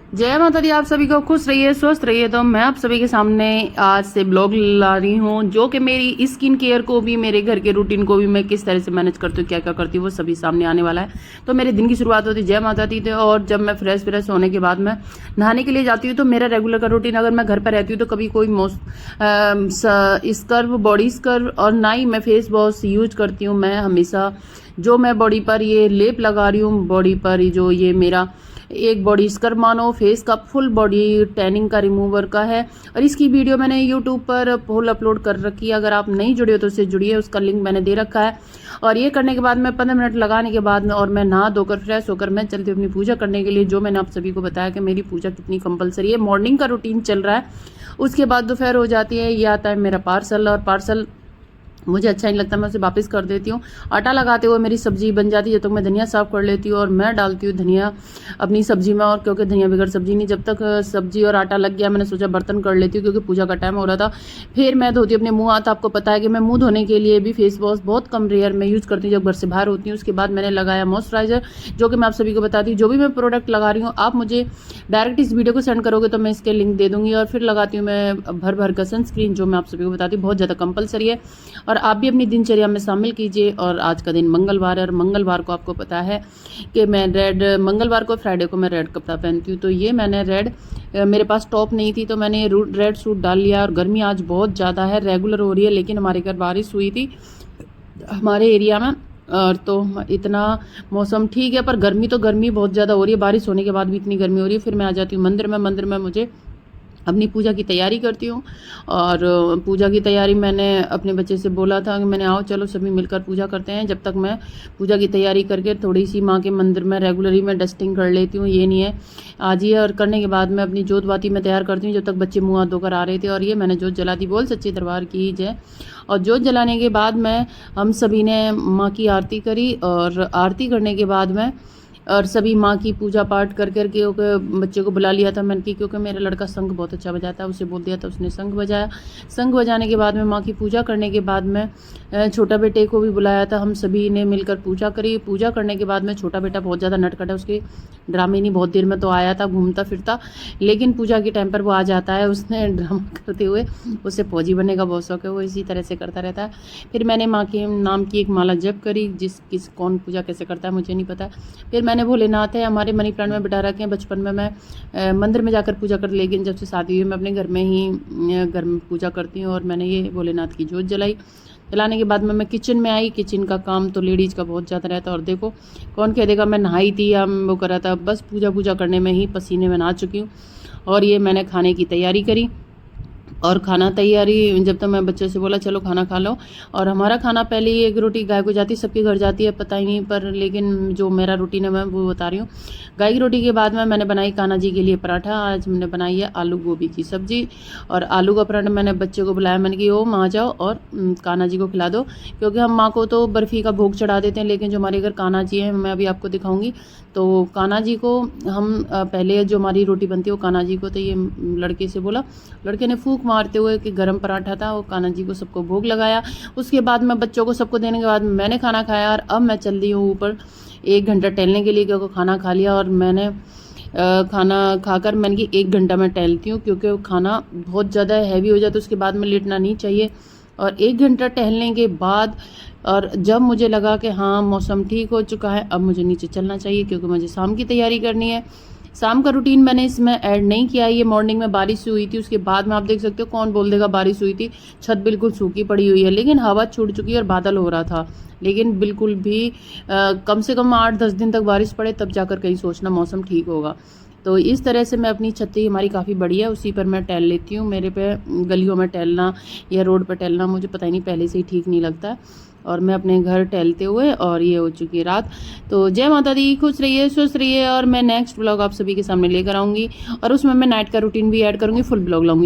जय माता दी। आप सभी को खुश रहिए, स्वस्थ रहिए। तो मैं आप सभी के सामने आज से ब्लॉग ला रही हूँ जो कि मेरी स्किन केयर को भी, मेरे घर के रूटीन को भी मैं किस तरह से मैनेज करती हूँ, क्या क्या करती हूँ, वो सभी सामने आने वाला है। तो मेरे दिन की शुरुआत होती है जय माता दी। और जब मैं फ्रेश होने के बाद मैं नहाने के लिए जाती हूँ तो मेरा रेगुलर का रूटीन, अगर मैं घर पर रहती हूँ तो कभी कोई स्क्रब, बॉडी स्क्रब और ना ही मैं फेस वॉश यूज करती हूँ। मैं हमेशा जो मैं बॉडी पर ये लेप लगा रही हूँ, बॉडी पर जो ये मेरा एक बॉडी स्क्रब मानो फेस का फुल बॉडी टैनिंग का रिमूवर का है, और इसकी वीडियो मैंने यूट्यूब पर फुल अपलोड कर रखी है। अगर आप नहीं जुड़े हो तो उससे जुड़िए, उसका लिंक मैंने दे रखा है। और ये करने के बाद मैं 15 मिनट लगाने के बाद में और मैं नहा धोकर फ्रेश होकर मैं चलती हूँ अपनी पूजा करने के लिए। जो मैंने आप सभी को बताया कि मेरी पूजा कितनी कंपलसरी है। मॉर्निंग का रूटीन चल रहा है, उसके बाद दोपहर हो जाती है, ये आता है मेरा पार्सल, और पार्सल मुझे अच्छा नहीं लगता, मैं उसे वापस कर देती हूँ। आटा लगाते हुए मेरी सब्जी बन जाती है, जब तक मैं धनिया साफ कर लेती हूँ और मैं डालती हूँ धनिया अपनी सब्जी में। और क्योंकि धनिया बगैर सब्जी नहीं, जब तक सब्जी और आटा लग गया मैंने सोचा बर्तन कर लेती हूँ क्योंकि पूजा का टाइम हो रहा था। फिर मैं धोती हूँ अपने मुँह हाथ। आपको पता है कि मैं मुँह धोने के लिए भी फेस वॉश बहुत कम रेयर मैं यूज़ करती हूँ जब घर से बाहर होती हूँ। उसके बाद मैंने लगाया मॉइस्चराइजर, जो कि मैं आप सभी को बताती हूँ। जो भी मैं प्रोडक्ट लगा रही हूँ आप मुझे डायरेक्ट इस वीडियो को सेंड करोगे तो मैं इसके लिंक दे दूँगी। और फिर लगाती हूँ मैं भर का सनस्क्रीन, जो मैं आप सभी को बताती हूँ बहुत ज़्यादा कंपलसरी है, और आप भी अपनी दिनचर्या में शामिल कीजिए। और आज का दिन मंगलवार है, और मंगलवार को आपको पता है कि मैं रेड, मंगलवार को फ्राइडे को मैं रेड कपड़ा पहनती हूँ। तो ये मैंने रेड, मेरे पास टॉप नहीं थी तो मैंने रेड सूट डाल लिया। और गर्मी आज बहुत ज़्यादा है, रेगुलर हो रही है, लेकिन हमारे घर बारिश हुई थी हमारे एरिया में, और तो इतना मौसम ठीक है, पर गर्मी तो गर्मी बहुत ज़्यादा हो रही है। बारिश होने के बाद भी इतनी गर्मी हो रही है। फिर मैं आ जाती हूँ मंदिर में मुझे अपनी पूजा की तैयारी करती हूँ। और पूजा की तैयारी मैंने अपने बच्चे से बोला था कि मैंने आओ चलो सभी मिलकर पूजा करते हैं। जब तक मैं पूजा की तैयारी करके थोड़ी सी माँ के मंदिर में रेगुलरली मैं डस्टिंग कर लेती हूँ, ये नहीं है आज ही। और करने के बाद मैं अपनी जोत बाती में तैयार करती हूँ, जब तक बच्चे मुँह हाथ धोकर आ रहे थे। और ये मैंने जोत जला दी, बोल सच्चे दरबार की जय। और जोत जलाने के बाद हम सभी ने माँ की आरती करी, और आरती करने के बाद में और सभी माँ की पूजा पाठ कर करके बच्चे को बुला लिया था मैंने कि क्योंकि मेरा लड़का शंख बहुत अच्छा बजाता है, उसे बोल दिया था, उसने शंख बजाया। शंख बजाने के बाद में माँ की पूजा करने के बाद में छोटा बेटे को भी बुलाया था, हम सभी ने मिलकर पूजा करी। पूजा करने के बाद में छोटा बेटा बहुत ज़्यादा नटखट है, उसके ड्रामे नहीं, बहुत देर में तो आया था घूमता फिरता, लेकिन पूजा के टाइम पर वो आ जाता है। उसने ड्रामा करते हुए, उसे फौजी बनने का बहुत शौक है, वो इसी तरह से करता रहता है। फिर मैंने माँ के नाम की एक माला जप करी, कौन पूजा कैसे करता है मुझे नहीं पता। फिर मैंने भोलेनाथ है हमारे मनी प्लांट में बिठा रखे हैं। बचपन में मैं मंदिर में जाकर पूजा कर, लेकिन जब से शादी हुई मैं अपने घर में ही घर में पूजा करती हूँ। और मैंने ये भोलेनाथ की जोत जलाई। जलाने के बाद में मैं किचन में आई। किचन का काम तो लेडीज़ का बहुत ज़्यादा रहता है, और देखो कौन कह देगा मैं नहाई थी या वो कर रहा था, बस पूजा करने में ही पसीने में नहा चुकी हूँ। और ये मैंने खाने की तैयारी करी, और खाना तैयारी जब तक मैं बच्चे से बोला चलो खाना खा लो। और हमारा खाना पहले ही एक रोटी गाय को जाती, सबके घर जाती है पता ही नहीं, पर लेकिन जो मेरा रूटीन है मैं वो बता रही हूँ। गाय की रोटी के बाद में मैंने बनाई कान्हा जी के लिए पराठा। आज मैंने बनाई है आलू गोभी की सब्जी, और आलू का पराठा मैंने बच्चे को बुलाया, मैंने कि ओ माँ जाओ और कान्हा जी को खिला दो, क्योंकि हम माँ को तो बर्फ़ी का भोग चढ़ा देते हैं, लेकिन जो हमारे घर कान्हा जी हैं मैं अभी आपको दिखाऊंगी। तो कान्हा जी को हम पहले जो हमारी रोटी बनती है वो कान्हा जी को, तो ये लड़के से बोला, लड़के ने फूंक मारते हुए कि गरम पराठा था, वो कान्हा जी को सबको भोग लगाया। उसके बाद मैं बच्चों को सबको देने के बाद मैंने खाना खाया, और अब मैं चल रही हूँ ऊपर 1 घंटा टहलने के लिए, क्योंकि खाना खा लिया। और मैंने खाना खाकर मैंने कि 1 घंटा मैं टहलती हूँ, क्योंकि खाना बहुत ज़्यादा हैवी हो जाता है, उसके बाद में लेटना नहीं चाहिए। और 1 घंटा टहलने के बाद, और जब मुझे लगा कि हाँ मौसम ठीक हो चुका है, अब मुझे नीचे चलना चाहिए, क्योंकि मुझे शाम की तैयारी करनी है। शाम का रूटीन मैंने इसमें ऐड नहीं किया। ये मॉर्निंग में बारिश हुई थी, उसके बाद में आप देख सकते हो, कौन बोल देगा बारिश हुई थी, छत बिल्कुल सूखी पड़ी हुई है, लेकिन हवा छूट चुकी है और बादल हो रहा था। लेकिन बिल्कुल भी कम से कम 8-10 दिन तक बारिश पड़े तब जाकर कहीं सोचना मौसम ठीक होगा। तो इस तरह से मैं अपनी छत हमारी काफ़ी बड़ी है, उसी पर मैं टहल लेती हूँ। मेरे पे गलियों में टहलना या रोड पर टहलना मुझे पता ही नहीं, पहले से ही ठीक नहीं लगता। और मैं अपने घर टहलते हुए, और ये हो चुकी है रात। तो जय माता दी, खुश रहिए, स्वस्थ रहिए। और मैं नेक्स्ट ब्लॉग आप सभी के सामने लेकर आऊँगी, और उसमें मैं नाइट का रूटीन भी ऐड करूँगी, फुल ब्लॉग लाऊंगी।